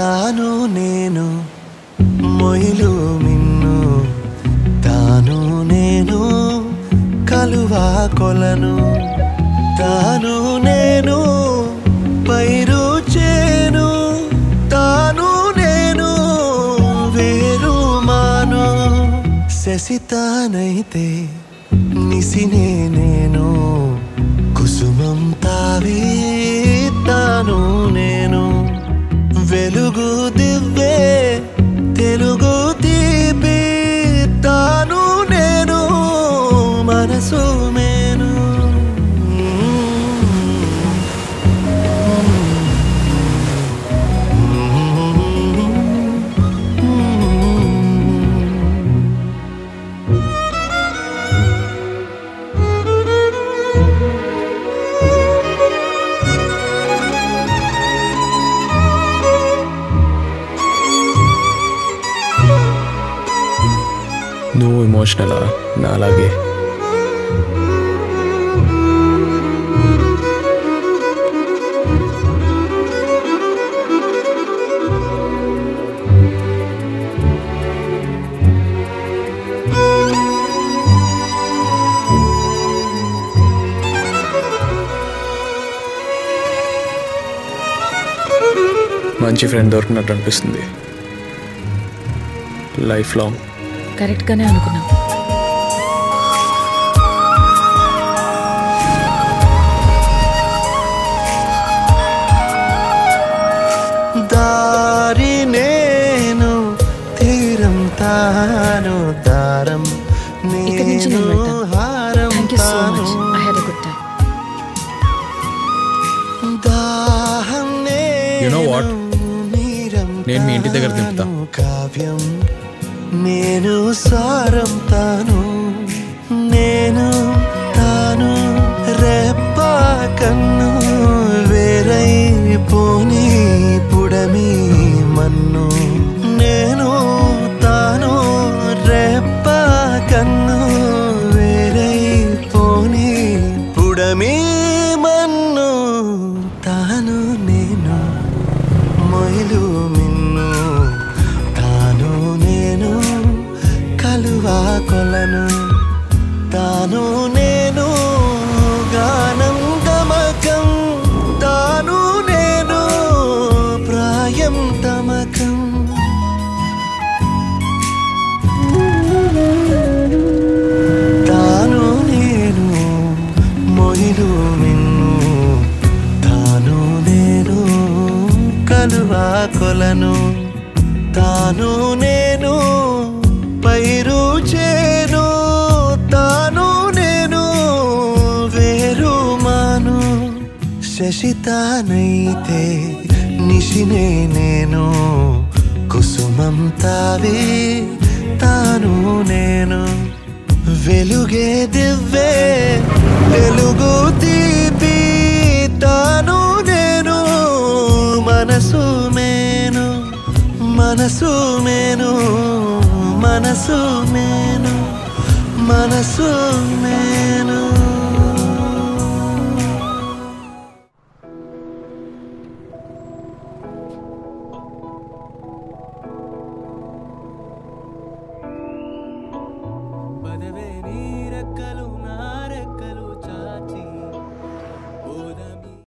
తాను నేను మొయిలు మిన్ను తాను నేను కలువా కొలను తాను నేను పైరు చేను తాను నేను వేరు మాను శశితానైతే నిసినే నేను కుసుమం తావి తాను నేను వెలుగు దివ్వే తెలుగు తీపి తాను నేను మనసు మేను నువ్వు ఎమోషనలా నాలాగే మంచి ఫ్రెండ్ దొరికినట్టు అనిపిస్తుంది లైఫ్ లాంగ్ కరెక్ట్గానే అనుకున్నాం. దారి నేను తీరం తాను దారం నేను హారం తాను దాహం నేను మీ ఇంటి దగ్గర దింపుతా. కావ్యం నేను సారం తాను నేను తాను రెప్ప కన్ను వేరై పోనీ పుడమి మన్ను నేను తాను రెప్ప కన్ను వేరై పోనీ పుడమి మన్ను తాను నేను మొయిలు మిన్ను తాను నేను కలువా కొలను తాను నేను గానం గమకం తాను నేను ప్రాయం తమకం తాను నేను మొయిలు మిన్ను తాను నేను కలువా కొలను తాను నేను పైరు చేను తాను నేను వేరు మాను శశితానైతే నిశినే నేను కుసుమం తావి తాను నేను వెలుగే దివ్వే వెలుగు తీపి తాను నేను మనసు మేను మనసు మేను మనసు మేను మనసు మేను పదవే నీ రెక్కలు